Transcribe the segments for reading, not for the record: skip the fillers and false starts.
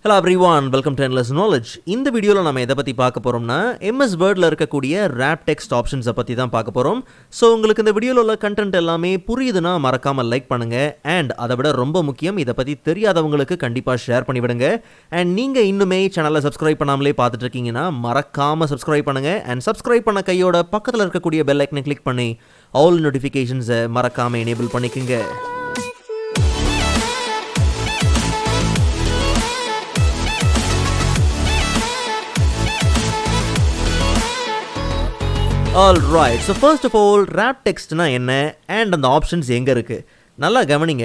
Hello everyone, welcome to Endless Knowledge. இந்த வீடியோல நாம எதை பத்தி பார்க்க போறோம்னா MS Wordல இருக்கக்கூடிய wrap text options பத்தி தான் பார்க்க போறோம். சோ உங்களுக்கு இந்த வீடியோல உள்ள கண்டென்ட் எல்லாமே புரியுதுனா மறக்காம லைக் பண்ணுங்க and அதை விட ரொம்ப முக்கியம் இத பத்தி தெரியாதவங்களுக்கு கண்டிப்பா ஷேர் பண்ணி விடுங்க. and நீங்க இன்னுமே சேனலை சப்ஸ்கிரைப் பண்ணாமலே பார்த்துட்டு இருக்கீங்கனா மறக்காம சப்ஸ்கிரைப் பண்ணுங்க and சப்ஸ்கிரைப் பண்ண கையோட பக்கத்துல இருக்கக்கூடிய பெல் ஐகானை கிளிக் பண்ணி all notifications மறக்காம enable பண்ணிக்கங்க. Alright, so first of all, wrap text na என்ன and அந்த ஆப்ஷன்ஸ் எங்க இருக்கு? நல்லா கவனிங்க.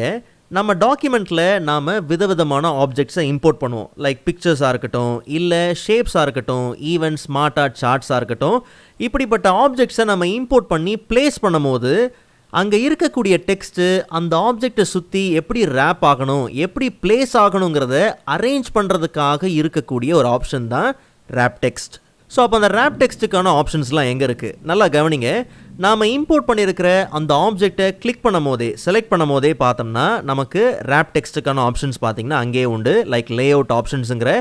நம்ம டாக்குமெண்ட்ல நாம விதவிதமான ஆப்ஜெக்ட்ஸை இம்போர்ட் பண்ணுவோம். லைக் பிக்சர்ஸாக இருக்கட்டும், இல்லை ஷேப்ஸாக இருக்கட்டும், ஈவன் ஸ்மார்ட் ஆர்ட் சார்ட்ஸாக இருக்கட்டும். இப்படிப்பட்ட ஆப்ஜெக்ட்ஸை நம்ம இம்போர்ட் பண்ணி பிளேஸ் பண்ணும்போது அங்கே இருக்கக்கூடிய டெக்ஸ்ட்டு அந்த ஆப்ஜெக்டை சுற்றி எப்படி ரேப் ஆகணும், எப்படி பிளேஸ் ஆகணுங்கிறத அரேஞ்ச் பண்ணுறதுக்காக இருக்கக்கூடிய ஒரு ஆப்ஷன் தான் wrap text. ஸோ அப்போ அந்த ரேப் டெக்ஸ்ட்டுக்கான ஆப்ஷன்ஸ்லாம் எங்கே இருக்குது? நல்லா கவனிங்க. நாம் இம்போர்ட் பண்ணியிருக்கிற அந்த ஆப்ஜெக்டை கிளிக் பண்ணும் போதே செலக்ட் பண்ணும் போதே பார்த்தோம்னா நமக்கு ரேப் டெக்ஸ்ட்டுக்கான ஆப்ஷன்ஸ் பார்த்திங்கன்னா அங்கேயே உண்டு. லைக் லே அவுட் ஆப்ஷன்ஸுங்கிற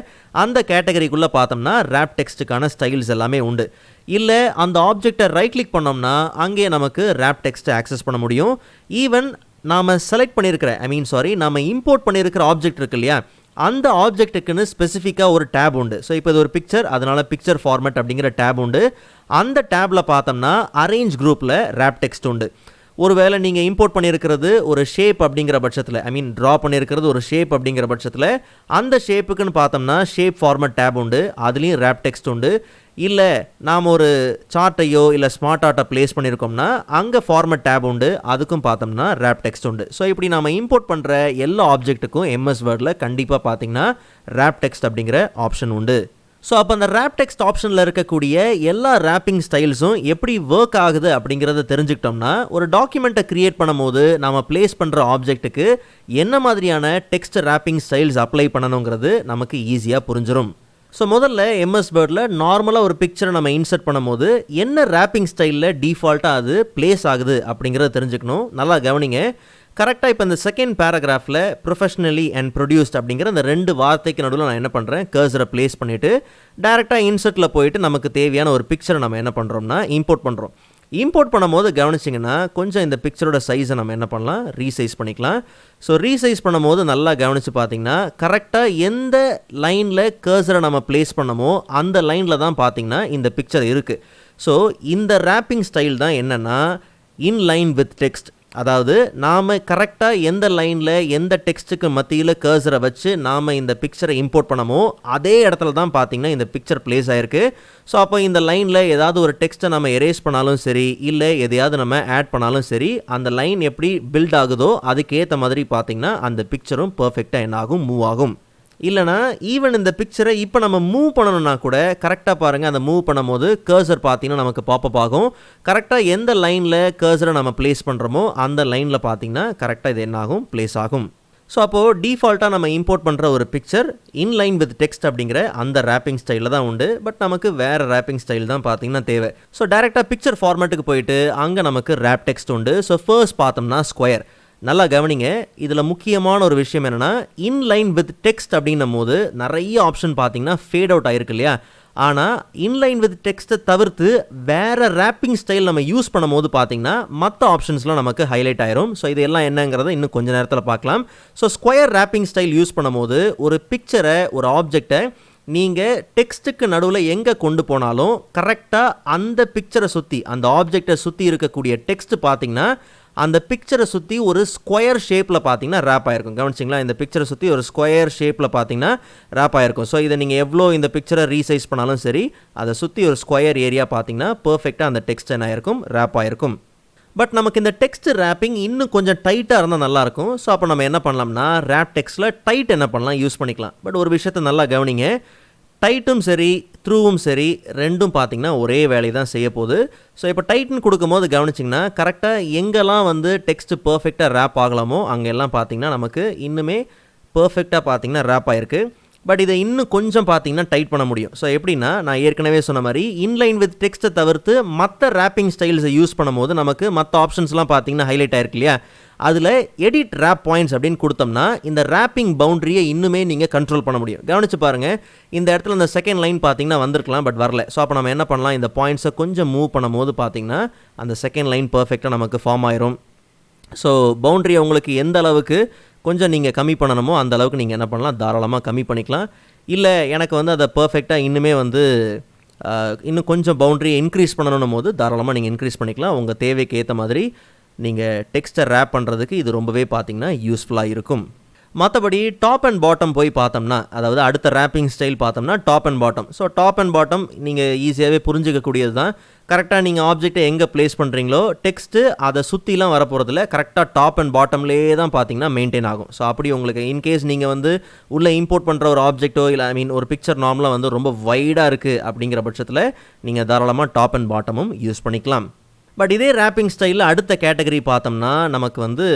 அந்த கேட்டகரிக்குள்ளே பார்த்தோம்னா ரேப் டெக்ஸ்ட்டுக்கான ஸ்டைல்ஸ் எல்லாமே உண்டு. இல்லை அந்த ஆப்ஜெக்டை ரைட் கிளிக் பண்ணோம்னா அங்கே நமக்கு ரேப் டெக்ஸ்ட்டை ஆக்சஸ் பண்ண முடியும். ஈவன் நாம் செலக்ட் பண்ணியிருக்கிற நாம் இம்போர்ட் பண்ணியிருக்கிற ஆப்ஜெக்ட் இருக்கு இல்லையா, அந்த ஆப்ஜெக்ட்டுக்குன்னு ஸ்பெசிஃபிக்காக ஒரு டேப் உண்டு. ஸோ இப்போ இது ஒரு பிக்சர், அதனால் பிக்சர் ஃபார்மேட் அப்படிங்கிற டேப் உண்டு. அந்த டேப்பில் பார்த்தோம்னா அரேஞ்ச் குரூப்பில் ரேப் டெக்ஸ்ட் உண்டு. ஒருவேளை நீங்கள் இம்போர்ட் பண்ணியிருக்கிறது ஒரு ஷேப் அப்படிங்கிற பட்சத்தில், ட்ரா பண்ணியிருக்கிறது ஒரு ஷேப் அப்படிங்கிற பட்சத்தில் அந்த ஷேப்புக்குன்னு பார்த்தோம்னா ஷேப் ஃபார்மேட் டேப் உண்டு, அதுலேயும் ரேப் டெக்ஸ்ட் உண்டு. இல்லை நாம் ஒரு சார்ட்டையோ இல்லை ஸ்மார்ட் ஆர்ட்டை ப்ளேஸ் பண்ணியிருக்கோம்னா அங்கே ஃபார்மேட் டேப் உண்டு, அதுக்கும் பார்த்தோம்னா ரேப் டெக்ஸ்ட் உண்டு. ஸோ இப்படி நாம் இம்போர்ட் பண்ணுற எல்லா ஆப்ஜெக்ட்டுக்கும் MS வேர்டில் கண்டிப்பாக பார்த்தீங்கன்னா ரேப் டெக்ஸ்ட் அப்படிங்கிற ஆப்ஷன் உண்டு. ஸோ அப்போ அந்த ரேப் டெக்ஸ்ட் ஆப்ஷனில் இருக்கக்கூடிய எல்லா ரேப்பிங் ஸ்டைல்ஸும் எப்படி ஒர்க் ஆகுது அப்படிங்கிறத தெரிஞ்சுக்கிட்டோம்னா ஒரு டாக்குமெண்ட்டை க்ரியேட் பண்ணும்போது நம்ம ப்ளேஸ் பண்ணுற ஆப்ஜெக்ட்டுக்கு என்ன மாதிரியான டெக்ஸ்ட் ரேப்பிங் ஸ்டைல்ஸ் அப்ளை பண்ணணுங்கிறது நமக்கு ஈஸியாக புரிஞ்சிடும். ஸோ முதல்ல MS வேர்டில் நார்மலாக ஒரு பிக்சரை நம்ம இன்சர்ட் பண்ணும்போது என்ன ரேப்பிங் ஸ்டைலில் டிஃபால்ட்டாக அது ப்ளேஸ் ஆகுது அப்படிங்கிறத தெரிஞ்சுக்கணும். நல்லா கவனிங்க. கரெக்டாக இப்போ இந்த செகண்ட் பேராகிராஃபில் ப்ரொஃபஷ்னலி அண்ட் ப்ரொடியூஸ்ட் அப்படிங்கிற இந்த ரெண்டு வார்த்தைக்கு நடுவில் நான் என்ன பண்ணுறேன், கர்சரை ப்ளேஸ் பண்ணிவிட்டு டேரெக்டாக இன்சர்ட்டில் போயிட்டு நமக்கு தேவையான ஒரு பிக்சரை நம்ம என்ன பண்ணுறோம்னா இம்போர்ட் பண்ணுறோம். இம்போர்ட் பண்ணும்போது கவனிச்சிங்கன்னா கொஞ்சம் இந்த பிக்சரோட சைஸை நம்ம என்ன பண்ணலாம், ரீசைஸ் பண்ணிக்கலாம். ஸோ ரீசைஸ் பண்ணும்போது நல்லா கவனித்து பார்த்தீங்கன்னா கரெக்டாக எந்த லைனில் கர்சரை நம்ம ப்ளேஸ் பண்ணமோ அந்த லைனில் தான் பார்த்தீங்கன்னா இந்த பிக்சர் இருக்குது. ஸோ இந்த ரேப்பிங் ஸ்டைல் தான் என்னென்னா இன் லைன் வித் டெக்ஸ்ட். அதாவது நாம் கரெக்டாக எந்த லைனில் எந்த டெக்ஸ்ட்டுக்கு மத்தியில் கர்சரை வச்சு நாம் இந்த பிக்சரை இம்போர்ட் பண்ணமோ அதே இடத்துல தான் பார்த்திங்கன்னா இந்த பிக்சர் ப்ளேஸ் ஆகிருக்கு. ஸோ அப்போ இந்த லைனில் ஏதாவது ஒரு டெக்ஸ்ட்டை நம்ம எரேஸ் பண்ணாலும் சரி, இல்லை எதையாவது நம்ம ஆட் பண்ணாலும் சரி, அந்த லைன் எப்படி பில்ட் ஆகுதோ அதுக்கேற்ற மாதிரி பார்த்திங்கன்னா அந்த பிக்சரும் பர்ஃபெக்டாக என்ன ஆகும், மூவ் ஆகும். இல்லைனா ஈவன் இந்த பிக்சரை இப்போ நம்ம மூவ் பண்ணணும்னா கூட கரெக்டாக பாருங்கள், அந்த மூவ் பண்ணும் போது கர்சர் பார்த்தீங்கன்னா நமக்கு பாப்பப் ஆகும். கரெக்டாக எந்த லைனில் கர்சரை நம்ம ப்ளேஸ் பண்ணுறோமோ அந்த லைனில் பார்த்தீங்கன்னா கரெக்டாக இது என்ன ஆகும், ப்ளேஸ் ஆகும். ஸோ அப்போது டிஃபால்ட்டாக நம்ம இம்போர்ட் பண்ணுற ஒரு பிக்சர் இன்லைன் வித் டெக்ஸ்ட் அப்படிங்கிற அந்த ரேப்பிங் ஸ்டைலில் தான் உண்டு. பட் நமக்கு வேறு ரேப்பிங் ஸ்டைல் தான் பார்த்தீங்கன்னா தேவை. ஸோ டேரெக்டாக பிக்சர் ஃபார்மேட்டுக்கு போயிட்டு அங்கே நமக்கு ரேப் டெக்ஸ்ட் உண்டு. ஸோ ஃபர்ஸ்ட் பார்த்தோம்னா ஸ்கொயர். நல்லா கவனிங்க. இதில் முக்கியமான ஒரு விஷயம் என்னென்னா இன்லைன் வித் டெக்ஸ்ட் அப்படின்னும் போது நிறைய ஆப்ஷன் பார்த்தீங்கன்னா ஃபேட் அவுட் ஆகிருக்கு இல்லையா. ஆனால் இன்லைன் வித் டெக்ஸ்ட்டை தவிர்த்து வேறு ரேப்பிங் ஸ்டைல் நம்ம யூஸ் பண்ணும் போது பார்த்தீங்கன்னா மற்ற ஆப்ஷன்ஸ்லாம் நமக்கு ஹைலைட் ஆயிரும். ஸோ இதெல்லாம் என்னங்கிறத இன்னும் கொஞ்சம் நேரத்தில் பார்க்கலாம். So square wrapping style use பண்ணும்போது ஒரு பிக்சரை, ஒரு ஆப்ஜெக்டை நீங்கள் டெக்ஸ்ட்டுக்கு நடுவில் எங்கே கொண்டு போனாலும் கரெக்டாக அந்த பிக்சரை சுற்றி, அந்த ஆப்ஜெக்டை சுற்றி இருக்கக்கூடிய டெக்ஸ்ட் பார்த்தீங்கன்னா அந்த பிக்சரை சுற்றி ஒரு ஸ்கொயர் ஷேப்பில் பார்த்தீங்கன்னா ரேப் ஆகிருக்கும். கவனிச்சிங்களா, இந்த பிக்சரை சுற்றி ஒரு ஸ்கொயர் ஷேப்பில் பார்த்தீங்கன்னா ரேப் ஆகிருக்கும். ஸோ இதை நீங்கள் எவ்வளோ இந்த பிக்சரை ரீசைஸ் பண்ணாலும் சரி, அதை சுற்றி ஒரு ஸ்கொயர் ஏரியா பார்த்தீங்கன்னா பர்ஃபெக்டாக அந்த டெக்ஸ்ட் என்ன ஆகிருக்கும், ரேப் ஆகிருக்கும். பட் நமக்கு இந்த டெக்ஸ்ட் ரேப்பிங் இன்னும் கொஞ்சம் டைட்டாக இருந்தால் நல்லாயிருக்கும். ஸோ அப்போ நம்ம என்ன பண்ணலாம்னா ரேப் டெக்ஸ்ட்டில் டைட் என்ன பண்ணலாம், யூஸ் பண்ணிக்கலாம். பட் ஒரு விஷயத்தை நல்லா கவனிங்க, டைட்டும் சரி த்ரூவும் சரி ரெண்டும் பார்த்திங்கன்னா ஒரே வேலை தான் செய்ய போகுது. ஸோ இப்போ டைட்டன் கொடுக்கும்போது கவனிச்சிங்கன்னா கரெக்டாக எங்கெல்லாம் வந்து டெக்ஸ்ட்டு பர்ஃபெக்டாக ரேப் ஆகலாமோ அங்கெல்லாம் பார்த்திங்கன்னா நமக்கு இன்னுமே பர்ஃபெக்டாக பார்த்திங்கன்னா ரேப் ஆகிருக்கு. பட் இதை இன்னும் கொஞ்சம் பார்த்தீங்கன்னா டைட் பண்ண முடியும். ஸோ எப்படின்னா, நான் ஏற்கனவே சொன்ன மாதிரி இன்லைன் வித் டெக்ஸ்ட்டை தவிர்த்து மற்ற ரேப்பிங் ஸ்டைல்ஸை யூஸ் பண்ணும்போது நமக்கு மற்ற ஆப்ஷன்ஸ்லாம் பார்த்தீங்கன்னா ஹைலைட் ஆயிருக்கு இல்லையா? அதில் எடிட் ரேப் பாயிண்ட்ஸ் அப்படின்னு கொடுத்தோம்னா இந்த ரேப்பிங் பவுண்டரியை இன்னுமே நீங்கள் கண்ட்ரோல் பண்ண முடியும். கவனிச்சு பாருங்கள், இந்த இடத்துல இந்த செகண்ட் லைன் பார்த்தீங்கன்னா வந்திருக்கலாம், பட் வரல. ஸோ அப்போ நம்ம என்ன பண்ணலாம், இந்த பாயிண்ட்ஸை கொஞ்சம் மூவ் பண்ணும்போது பார்த்தீங்கன்னா அந்த செகண்ட் லைன் பர்ஃபெக்டாக நமக்கு ஃபார்ம் ஆயிரும். ஸோ பவுண்டரியை உங்களுக்கு எந்த அளவுக்கு கொஞ்சம் நீங்கள் கம்மி பண்ணணுமோ அந்த அளவுக்கு நீங்கள் என்ன பண்ணலாம், தாராளமாக கம்மி பண்ணிக்கலாம். இல்லை எனக்கு வந்து அதை பர்ஃபெக்டாக இன்னுமே வந்து இன்னும் கொஞ்சம் பவுண்டரியை இன்க்ரீஸ் பண்ணணும் போது தாராளமாக நீங்கள் இன்க்ரீஸ் பண்ணிக்கலாம். உங்கள் தேவைக்கு ஏற்ற மாதிரி நீங்கள் டெக்ஸ்ட்டை ரேப் பண்ணுறதுக்கு இது ரொம்பவே பார்த்தீங்கன்னா யூஸ்ஃபுல்லாக இருக்கும். மற்றபடி டாப் அண்ட் பாட்டம் போய் பார்த்தோம்னா, அதாவது அடுத்த ரேப்பிங் ஸ்டைல் பார்த்தோம்னா top and bottom. So top and bottom நீங்கள் ஈஸியாகவே புரிஞ்சிக்கக்கூடியது தான். கரெக்டாக நீங்கள் ஆப்ஜெக்டை எங்கே ப்ளேஸ் பண்ணுறீங்களோ டெக்ஸ்ட்டு அதை சுற்றிலாம் வரப்போகிறதுல கரெக்டாக டாப் அண்ட் பாட்டம்லேயே தான் பார்த்தீங்கன்னா மெயின்டைன் ஆகும். ஸோ அப்படி உங்களுக்கு இன்கேஸ் நீங்கள் வந்து உள்ளே இம்போர்ட் பண்ணுற ஒரு ஆப்ஜெக்ட்டோ இல்லை ஒரு பிக்சர் நார்மலாக வந்து ரொம்ப வைடாக இருக்குது அப்படிங்கிற பட்சத்தில் நீங்கள் தாராளமாக டாப் அண்ட் பாட்டமும் யூஸ் பண்ணிக்கலாம். பட் இதே ரேப்பிங் ஸ்டைலில் அடுத்த கேட்டகரி பார்த்தோம்னா நமக்கு வந்து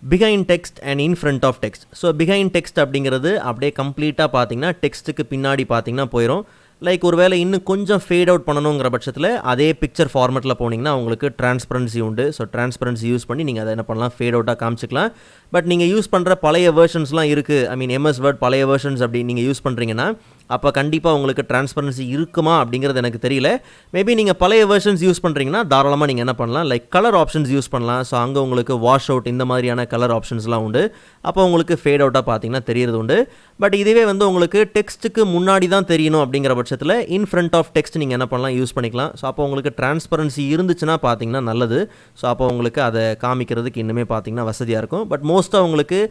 behind text and in front of text. So behind text அப்படிங்கிறது அப்படியே கம்ப்ளீட்டாக பார்த்தீங்கன்னா டெக்ஸ்ட்டுக்கு பின்னாடி பார்த்தீங்கன்னா போயிடும். லைக் ஒரு வேளை இன்னும் கொஞ்சம் ஃபேட் அவுட் பண்ணணுங்கிற பட்சத்தில் அதே பிக்சர் ஃபார்மெட்டில் போனீங்கன்னா உங்களுக்கு டிரான்ஸ்பரன்சி உண்டு. ஸோ டிரான்ஸ்பரன்சி யூஸ் பண்ணி நீங்கள் அதை என்ன பண்ணலாம், ஃபேட் அவுட்டாக காமிச்சிக்கலாம். பட் நீங்கள் யூஸ் பண்ணுற பழைய வேர்ஷன்ஸ்லாம் இருக்குது, எம்எஸ் வேர்ட் பழைய வேர்ஷன்ஸ் அப்படி நீங்கள் யூஸ் பண்ணுறீங்கன்னா அப்போ கண்டிப்பாக உங்களுக்கு டிரான்ஸ்பரன்சி இருக்குமா அப்படிங்கிறது எனக்கு தெரியல. மேபி நீங்கள் பழைய வேர்ஷன்ஸ் யூஸ் பண்ணுறீங்கன்னா தாராளமாக நீங்கள் என்ன பண்ணலாம், லைக் கலர் ஆப்ஷன்ஸ் யூஸ் பண்ணலாம். ஸோ அங்கே உங்களுக்கு வாஷ் அவுட் இந்த மாதிரியான கலர் ஆப்ஷன்ஸ்லாம் உண்டு. அப்போ உங்களுக்கு ஃபேட் அவுட்டாக பார்த்தீங்கன்னா தெரியறது உண்டு. பட் இதுவே வந்து உங்களுக்கு டெக்ஸ்ட்டுக்கு முன்னாடி தான் தெரியணும் அப்படிங்கிற பட்சத்தில் இன் ஃப்ரண்ட் ஆஃப் டெக்ஸ்ட் நீங்கள் என்ன பண்ணலாம், யூஸ் பண்ணிக்கலாம். ஸோ அப்போ உங்களுக்கு டிரான்ஸ்பரன்சி இருந்துச்சுன்னா பார்த்தீங்கன்னா நல்லது. ஸோ அப்போ உங்களுக்கு அதை காமிக்கிறதுக்கு இன்னுமே பார்த்தீங்கன்னா வசதியாக இருக்கும். பட் மோஸ்ட்டாக உங்களுக்கு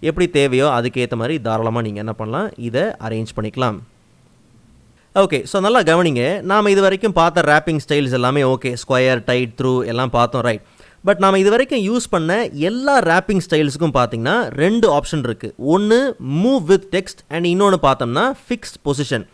எப்படி தேவையோ அதுக்கேற்ற மாதிரி தாராளமாக நீங்கள் என்ன பண்ணலாம், இதை அரேஞ்ச் பண்ணிக்கலாம். ஓகே, ஸோ நல்லா கவனிங்க, நாம் இது வரைக்கும் பார்த்த ரேப்பிங் ஸ்டைல்ஸ் எல்லாமே ஓகே, ஸ்கொயர், டைட், த்ரூ எல்லாம் பார்த்தோம், ரைட். பட் நாம் இது வரைக்கும் யூஸ் பண்ண எல்லா ரேப்பிங் ஸ்டைல்ஸுக்கும் பார்த்தீங்கன்னா 2 ஆப்ஷன் இருக்குது. ஒன்று மூவ் வித் டெக்ஸ்ட் அண்ட் இன்னொன்று பார்த்தோம்னா ஃபிக்ஸ்ட் பொசிஷன்.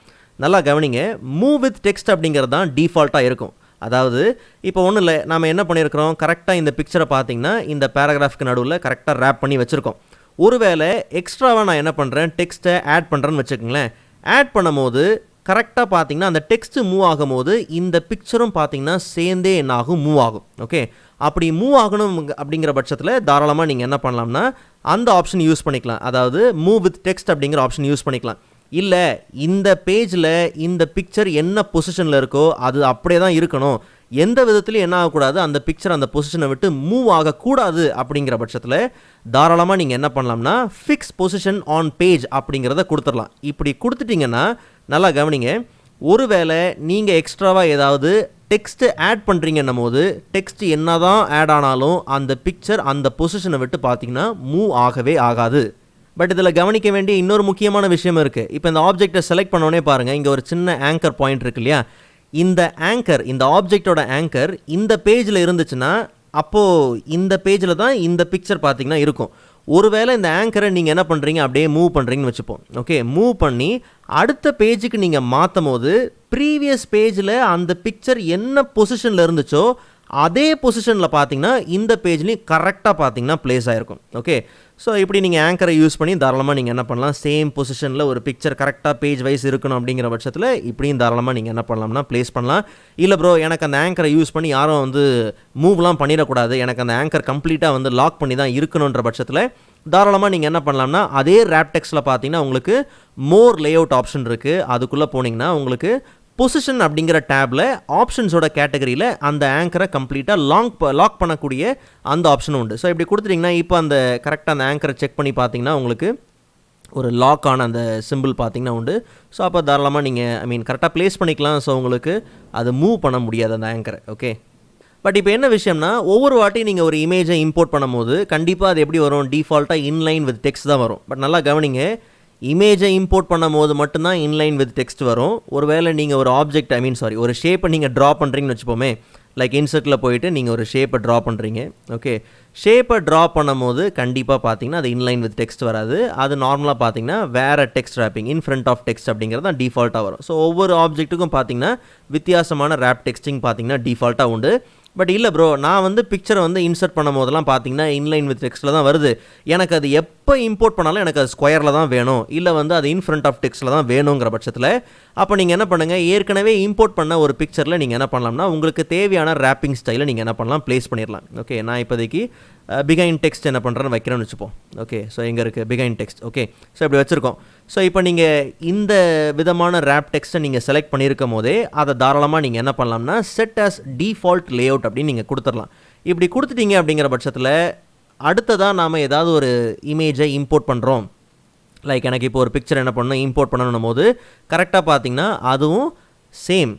நல்லா கவனிங்க, மூவ் வித் டெக்ஸ்ட் அப்படிங்கிறது தான் டிஃபால்ட்டாக இருக்கும். அதாவது இப்போ ஒன்றும் இல்லை, நாம் என்ன பண்ணியிருக்கிறோம், கரெக்டாக இந்த பிக்சரை பார்த்தீங்கன்னா இந்த பேராகிராஃப்க்கு நடுவில் கரெக்டாக ரேப் பண்ணி வச்சுருக்கோம். ஒருவேளை எக்ஸ்ட்ராவாக நான் என்ன பண்ணுறேன், டெக்ஸ்ட்டை ஆட் பண்ணுறேன்னு வச்சுக்கோங்களேன். ஆட் பண்ணும் போது கரெக்டாக பார்த்தீங்கன்னா அந்த டெக்ஸ்ட்டு மூவ் ஆகும் போது இந்த பிக்சரும் பார்த்தீங்கன்னா சேர்ந்தே என்ன ஆகும், மூவ் ஆகும். ஓகே, அப்படி மூவ் ஆகணும் அப்படிங்கிற பட்சத்தில் தாராளமாக நீங்கள் என்ன பண்ணலாம்னா அந்த ஆப்ஷன் யூஸ் பண்ணிக்கலாம். அதாவது மூவ் வித் டெக்ஸ்ட் அப்படிங்கிற ஆப்ஷன் யூஸ் பண்ணிக்கலாம். இல்லை இந்த பேஜில் இந்த பிக்சர் என்ன பொசிஷனில் இருக்கோ அது அப்படியே தான் இருக்கணும், எந்த விதத்துலையும் என்ன ஆகக்கூடாது, அந்த பிக்சர் அந்த பொசிஷனை விட்டு மூவ் ஆகக்கூடாது அப்படிங்கிற பட்சத்தில் தாராளமாக நீங்கள் என்ன பண்ணலாம்னா ஃபிக்ஸ் பொசிஷன் ஆன் பேஜ் அப்படிங்கிறத கொடுத்துடலாம். இப்படி கொடுத்துட்டிங்கன்னா நல்லா கவனிங்க, ஒருவேளை நீங்கள் எக்ஸ்ட்ராவாக ஏதாவது டெக்ஸ்ட்டு ஆட் பண்ணுறீங்கன்னும் போது டெக்ஸ்ட் என்ன தான் ஆட் ஆனாலும் அந்த பிக்சர் அந்த பொசிஷனை விட்டு பார்த்தீங்கன்னா மூவ் ஆகவே ஆகாது. பட் இதில் கவனிக்க வேண்டிய இன்னொரு முக்கியமான விஷயம் இருக்குது. இப்போ இந்த ஆப்ஜெக்டை செலக்ட் பண்ணோன்னே பாருங்கள், இங்கே ஒரு சின்ன ஆங்கர் பாயிண்ட் இருக்கு இல்லையா? இந்த ஆங்கர், இந்த ஆப்ஜெக்டோட ஆங்கர் இந்த பேஜில் இருந்துச்சுன்னா அப்போது இந்த பேஜில் தான் இந்த பிக்சர் பார்த்தீங்கன்னா இருக்கும். ஒருவேளை இந்த ஆங்கரை நீங்கள் என்ன பண்ணுறீங்க, அப்படியே மூவ் பண்ணுறீங்கன்னு வச்சுப்போம். ஓகே, மூவ் பண்ணி அடுத்த பேஜுக்கு நீங்கள் மாற்றும் போது ப்ரீவியஸ் பேஜில் அந்த பிக்சர் என்ன பொசிஷனில் இருந்துச்சோ அதே பொசிஷனில் பார்த்தீங்கன்னா இந்த பேஜ்லேயும் கரெக்டாக பார்த்தீங்கன்னா ப்ளேஸ் ஆகிருக்கும். ஓகே, ஸோ இப்படி நீங்கள் ஆங்கரை யூஸ் பண்ணி தாராளமாக நீங்கள் என்ன பண்ணலாம், சேம் பொசிஷனில் ஒரு பிக்சர் கரெக்டாக பேஜ் வைஸ் இருக்கணும் அப்படிங்கிற பட்சத்தில் இப்படியும் தாராளமாக நீங்கள் என்ன பண்ணலாம்னா ப்ளேஸ் பண்ணலாம். இல்லை ப்ரோ, எனக்கு அந்த ஆங்கரை யூஸ் பண்ணி யாரும் வந்து மூவ்லாம் பண்ணிடக்கூடாது, எனக்கு அந்த ஆங்கர் கம்ப்ளீட்டாக வந்து லாக் பண்ணி தான் இருக்கணுன்ற பட்சத்தில் தாராளமாக நீங்கள் என்ன பண்ணலாம்னா அதே ரேப் டெக்ஸ்ட்டில் பார்த்தீங்கன்னா உங்களுக்கு மோர் லேஅவுட் ஆப்ஷன் இருக்குது. அதுக்குள்ளே போனீங்கன்னா உங்களுக்கு பொசிஷன் அப்படிங்கிற டேபில் ஆப்ஷன்ஸோட கேட்டகரியில் அந்த ஆங்கரை கம்ப்ளீட்டாக லாக் பண்ணக்கூடிய அந்த ஆப்ஷனும் உண்டு. ஸோ இப்படி கொடுத்துட்டிங்கன்னா இப்போ அந்த கரெக்டாக அந்த ஆங்கரை செக் பண்ணி பார்த்தீங்கன்னா உங்களுக்கு ஒரு லாக் ஆன அந்த சிம்பிள் பார்த்தீங்கன்னா உண்டு. ஸோ அப்போ தாராளமாக நீங்கள் கரெக்டாக ப்ளேஸ் பண்ணிக்கலாம். ஸோ உங்களுக்கு அது மூவ் பண்ண முடியாது அந்த ஆங்கரை. ஓகே, பட் இப்போ என்ன விஷயம்னா ஒவ்வொரு வாட்டியும் நீங்கள் ஒரு இமேஜை இம்போர்ட் பண்ணும்போது கண்டிப்பாக அது எப்படி வரும், டிஃபால்ட்டாக இன்லைன் வித் டெக்ஸ்ட் தான் வரும். பட் நல்லா கவனிங்க, இமேஜை இம்போர்ட் பண்ணும் போது மட்டும்தான் இன்லைன் வித் டெக்ஸ்ட் வரும். ஒருவேளை நீங்கள் ஒரு ஆப்ஜெக்ட் ஒரு ஷேப்பை நீங்கள் ட்ரா பண்ணுறீங்கன்னு வச்சுப்போமே, லைக் இன்சர்ட்டில் போயிட்டு நீங்கள் ஒரு ஷேப்பை ட்ரா பண்ணுறீங்க. ஓகே, ஷேப்பை ட்ரா பண்ணும் போது கண்டிப்பாக பார்த்தீங்கன்னா அது இன்லைன் வித் டெக்ஸ்ட் வராது. அது நார்மலாக பார்த்தீங்கன்னா வேறு text wrapping in front of text அப்படிங்கிறது தான் டிஃபால்ட்டாக வரும். ஸோ ஒவ்வொரு ஆப்ஜெக்ட்டுக்கும் பார்த்தீங்கன்னா வித்தியாசமான ரேப் டெக்ஸ்டிங் பார்த்தீங்கன்னா டிஃபால்ட்டாக உண்டு. பட் இல்லை ப்ரோ, நான் வந்து பிக்சரை வந்து இன்சர்ட் பண்ணும் போதெல்லாம் பார்த்தீங்கன்னா இன்லைன் வித் டெக்ஸ்ட்டில் தான் வருது, எனக்கு அது எப்போ இம்போர்ட் பண்ணாலும் எனக்கு அது ஸ்கொயரில் தான் வேணும், இல்லை வந்து அது இன் ஃப்ரண்ட் ஆஃப் டெக்ஸ்ட்டில் தான் வேணுங்கிற பட்சத்தில் அப்போ நீங்கள் என்ன பண்ணுங்கள், ஏற்கனவே இம்போர்ட் பண்ண ஒரு பிக்சரில் நீங்கள் என்ன பண்ணலாம்னா உங்களுக்கு தேவையான ரேப்பிங் ஸ்டைலை நீங்கள் என்ன பண்ணலாம், ப்ளேஸ் பண்ணிடலாம். ஓகே, நான் இப்போதைக்கு பிகைன் டெக்ஸ்ட் என்ன பண்ணுறேன்னு வைக்கிறேன்னு வச்சுப்போம். ஓகே, ஸோ எங்கே இருக்குது பிகைன் டெக்ஸ்ட். ஓகே, ஸோ இப்படி வச்சுருக்கோம். ஸோ இப்போ நீங்கள் இந்த விதமான ரேப் டெக்ஸ்ட்டை நீங்கள் செலக்ட் பண்ணியிருக்கும் போதே அதை தாராளமாக நீங்கள் என்ன பண்ணலாம்னா செட் ஆஸ் டிஃபால்ட் லேஅவுட் அப்படின்னு நீங்கள் கொடுத்துடலாம். இப்படி கொடுத்துட்டீங்க அப்படிங்கிற பட்சத்தில் அடுத்ததாக நாம் ஏதாவது ஒரு இமேஜை இம்போர்ட் பண்ணுறோம், லைக் எனக்கு இப்போ ஒரு பிக்சர் என்ன பண்ணணும் இம்போர்ட் பண்ணணும் போது கரெக்டாக பார்த்தீங்கன்னா அதுவும் சேம்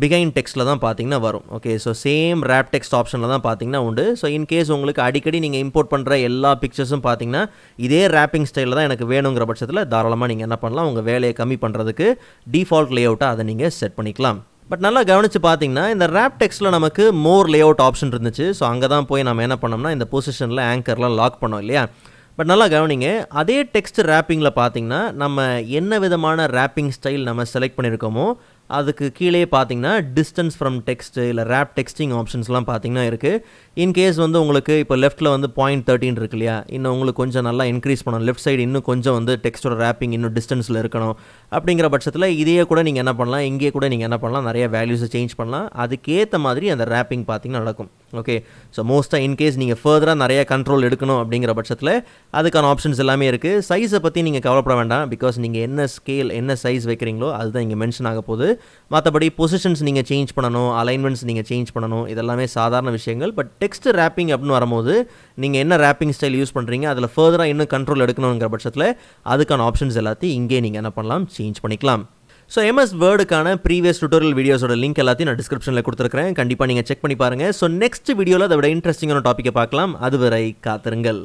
பிகைன் டெக்ஸ்ட்டில் தான் பார்த்தீங்கன்னா வரும். Okay, so same rape text ஆப்ஷனில் தான் பார்த்தீங்கன்னா உண்டு. ஸோ இன்கேஸ் உங்களுக்கு அடிக்கடி நீங்கள் இம்போர்ட் பண்ணுற எல்லா பிக்சர்ஸும் பார்த்தீங்கன்னா இதே ரேப்பிங் ஸ்டைலில் தான் எனக்கு வேணுங்கிற பட்சத்தில் தாராளமாக நீங்கள் என்ன பண்ணலாம், உங்கள் வேலையை கம்மி பண்ணுறதுக்கு டிஃபால்ட் லேஅவுட்டாக அதை நீங்கள் செட் பண்ணிக்கலாம். பட் நல்லா கவனித்து பார்த்தீங்கன்னா இந்த ரேப் டெக்ஸ்ட்டில் நமக்கு மோர் லேஅவுட் ஆப்ஷன் இருந்துச்சு. ஸோ அங்கே தான் போய் நம்ம என்ன பண்ணோம்னா இந்த பொசிஷனில் ஆங்கர்லாம் லாக் பண்ணோம் இல்லையா. பட் நல்லா கவனிங்க, அதே டெக்ஸ்ட் ரேப்பிங்கில் பார்த்தீங்கன்னா நம்ம என்ன விதமான ரேப்பிங் ஸ்டைல் நம்ம செலக்ட் பண்ணியிருக்கோமோ அதுக்கு கீழே பார்த்தீங்கன்னா டிஸ்டன்ஸ் ஃப்ரம் டெக்ஸ்ட்டு இல்லை ரேப் டெக்ஸ்டிங் ஆப்ஷன்ஸ்லாம் பார்த்தீங்கன்னா இருக்குது. இன்கேஸ் வந்து உங்களுக்கு இப்போ லெஃப்ட்டில் வந்து 0.13 இருக்கு இல்லையா, இன்னும் உங்களுக்கு கொஞ்சம் நல்லா இன்க்ரீஸ் பண்ணணும், லெஃப்ட் சைடு இன்னும் கொஞ்சம் வந்து டெக்ஸ்ட்டோட ரேப்பிங் இன்னும் டிஸ்டன்ஸில் இருக்கணும் அப்படிங்கிற பட்சத்தில் இதையே கூட நீங்கள் என்ன பண்ணலாம், இங்கேயே கூட நீங்கள் என்ன பண்ணலாம், நிறைய வேல்யூஸை சேஞ்ச் பண்ணலாம். அதுக்கேற்ற மாதிரி அந்த ரேப்பிங் பார்த்தீங்கன்னா நடக்கும். ஓகே, ஸோ மோஸ்ட்டாக இன்கேஸ் நீங்கள் ஃபர்தராக நிறைய கண்ட்ரோல் எடுக்கணும் அப்படிங்கிற பட்சத்தில் அதுக்கான ஆப்ஷன்ஸ் எல்லாமே இருக்குது. சைஸை பற்றி நீங்கள் கவலைப்பட வேண்டாம், பிகாஸ் நீங்கள் என்ன ஸ்கேல் என்ன சைஸ் வைக்கிறீங்களோ அதுதான் இங்கே மென்ஷன் ஆக போகுது. மற்றபடி பொசிஷன்ஸ் நீங்கள் சேஞ்ச் பண்ணணும், அலைன்மெண்ட்ஸ் நீங்கள் சேஞ்ச் பண்ணணும், இதெல்லாமே சாதாரண விஷயங்கள். பட் டெக்ஸ்ட் ரேப்பிங் அப்படின்னு வரும்போது நீங்கள் என்ன ரேப்பிங் ஸ்டைல் யூஸ் பண்ணுறீங்க அதில் ஃபர்தராக இன்னும் கண்ட்ரோல் எடுக்கணுங்கிற பட்சத்தில் அதுக்கான ஆப்ஷன்ஸ் எல்லாத்தையும் இங்கே நீங்கள் என்ன பண்ணலாம், சேஞ்ச் பண்ணிக்கலாம். ஸோ MS வேர்டுக்கான ப்ரீவியஸ் டுட்டோரியல் வீடியோஸோட லிங்க் எல்லாத்தையும் நான் டிஸ்கிரிப்ஷனில் கொடுத்துருக்கேன், கண்டிப்பாக நீங்கள் செக் பண்ணி பாருங்கள். ஸோ நெக்ஸ்ட் வீடியோவில் அதை விட இன்ட்ரெஸ்டிங்கான டாப்பிக்கை பார்க்கலாம். அதுவரை காத்திருங்கள்.